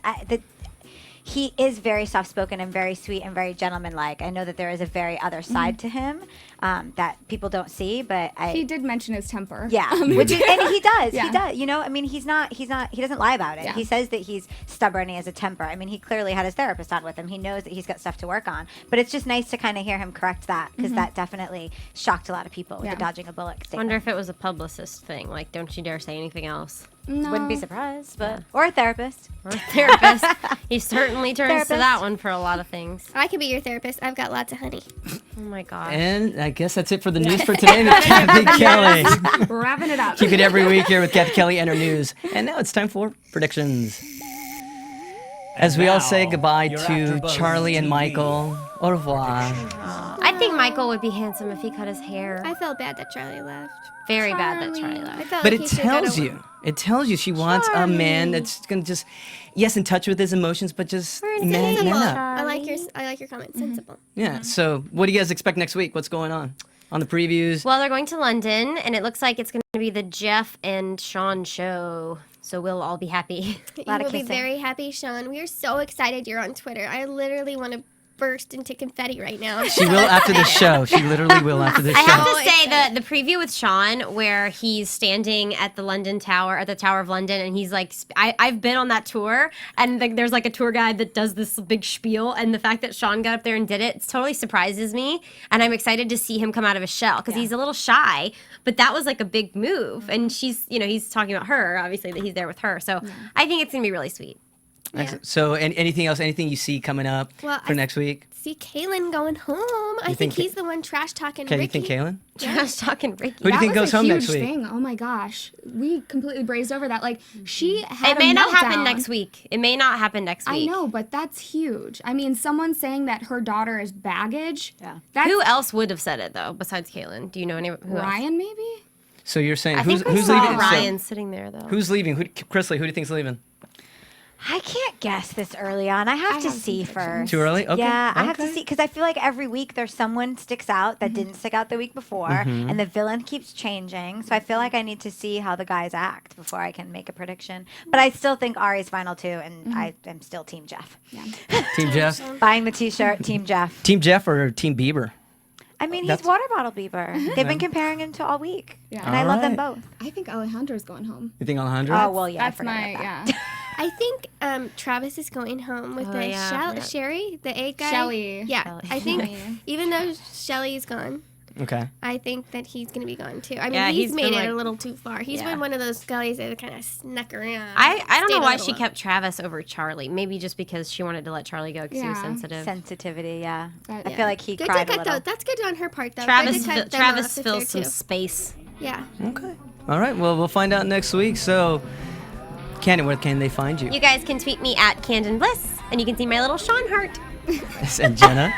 he is very soft-spoken and very sweet and very gentleman-like. I know that there is a very other side to him that people don't see, but he did mention his temper. Yeah, and he does. Yeah. He does. I mean, he doesn't lie about it. Yeah. He says that he's stubborn. He has a temper. I mean, he clearly had his therapist on with him. He knows that he's got stuff to work on. But it's just nice to kind of hear him correct that, because that definitely shocked a lot of people with the dodging a bullet statement. Wonder if it was a publicist thing. Don't you dare say anything else. No. Wouldn't be surprised, but or a therapist. He certainly turns to that one for a lot of things. I could be your therapist. I've got lots of honey. Oh my gosh. And I guess that's it for the news for today with Cathy Kelley. Wrapping it up. Keep it every week here with Cathy Kelley and her news. And now it's time for predictions. As we all say goodbye to Charlie and Michael. Au revoir. I think Michael would be handsome if he cut his hair. I felt bad that Charlie left. Very bad that Charlie left. But it tells you she wants a man that's going to just, in touch with his emotions, but just man up. I like your comment. Sensible. Yeah. So what do you guys expect next week? What's going on the previews? Well, they're going to London, and it looks like it's going to be the Jeff and Sean show. So we'll all be happy. You will be very happy, Sean. We are so excited you're on Twitter. I literally want to burst into confetti right now. She will after the show. She literally will after the show. I have to say the preview with Sean where he's standing at the London Tower, at the Tower of London, and he's like, I've been on that tour, and there's a tour guide that does this big spiel, and the fact that Sean got up there and did it totally surprises me, and I'm excited to see him come out of his shell, because he's a little shy, but that was a big move, and she's, he's talking about her, obviously, that he's there with her, so I think it's going to be really sweet. Yeah. So, anything else? Anything you see coming up for next week? See Kaylin going home. I think he's the one trash talking Ricky. You think Kaylin? Trash talking Ricky. Who do you think goes home next week? Thing. Oh my gosh, we completely brazed over that. She had. It may not happen next week. It may not happen next week. I know, but that's huge. I mean, someone saying that her daughter is baggage. Yeah. Who else would have said it though besides Kaylin? Do you know anyone? Ryan maybe. So you're saying who's leaving? Ryan sitting there though. Who's leaving? Krisily, who do you think's leaving? I can't guess this early on. I have to see first. Too early? Okay. Yeah, I have to see, because I feel like every week there's someone sticks out that didn't stick out the week before, and the villain keeps changing. So I feel like I need to see how the guys act before I can make a prediction. But I still think Ari's final too, and I am still Team Jeff. Yeah. Team Jeff? Buying the t-shirt, Team Jeff. Team Jeff or Team Bieber? I mean, he's water bottle Bieber. They've been comparing him to all week. Yeah. And I love them both. I think Alejandro's going home. You think Alejandro? Oh, well, yeah. That's my. I think Travis is going home with Sherry, the egg guy. Shelly. Yeah. Shelly. I think even though Shelly's gone, okay, I think that he's going to be gone too. I mean, he's made it a little too far. He's been one of those guys that kind of snuck around. I don't know why she kept Travis over Charlie. Maybe just because she wanted to let Charlie go because he was sensitive. Sensitivity, yeah. I feel like he cried a little. Though. That's good on her part, though. Travis fills some space. Yeah. Okay. All right. Well, we'll find out next week. So, Canden, where can they find you? You guys can tweet me at Canden Bliss, and you can see my little Sean heart. And Jenna?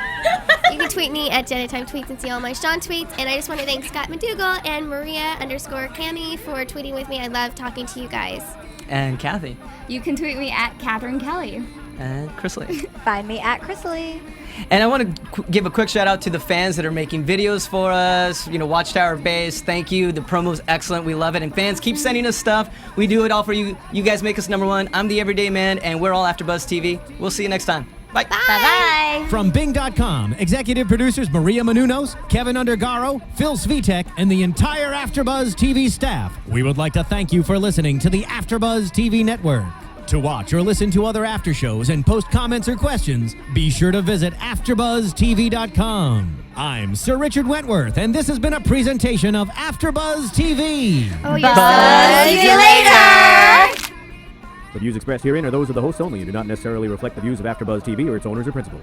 You can can tweet me at JennaTimeTweets and see all my Sean tweets. And I just want to thank Scott McDougal and Maria_Cami for tweeting with me. I love talking to you guys. And Cathy. You can tweet me at Catherine Kelley. And Krisily. Find me at Krisily. And I want to give a quick shout out to the fans that are making videos for us. You know, Watchtower Base, thank you. The promo's excellent. We love it. And fans, keep sending us stuff. We do it all for you. You guys make us #1. I'm the Everyday Man, and we're all AfterBuzz TV. We'll see you next time. Bye. Bye-bye. From Bing.com, executive producers Maria Menounos, Kevin Undergaro, Phil Svitek, and the entire AfterBuzz TV staff, we would like to thank you for listening to the AfterBuzz TV network. To watch or listen to other after shows and post comments or questions, be sure to visit AfterBuzzTV.com. I'm Sir Richard Wentworth, and this has been a presentation of AfterBuzz TV. Oh, you're See you later. The views expressed herein are those of the hosts only and do not necessarily reflect the views of AfterBuzz TV or its owners or principals.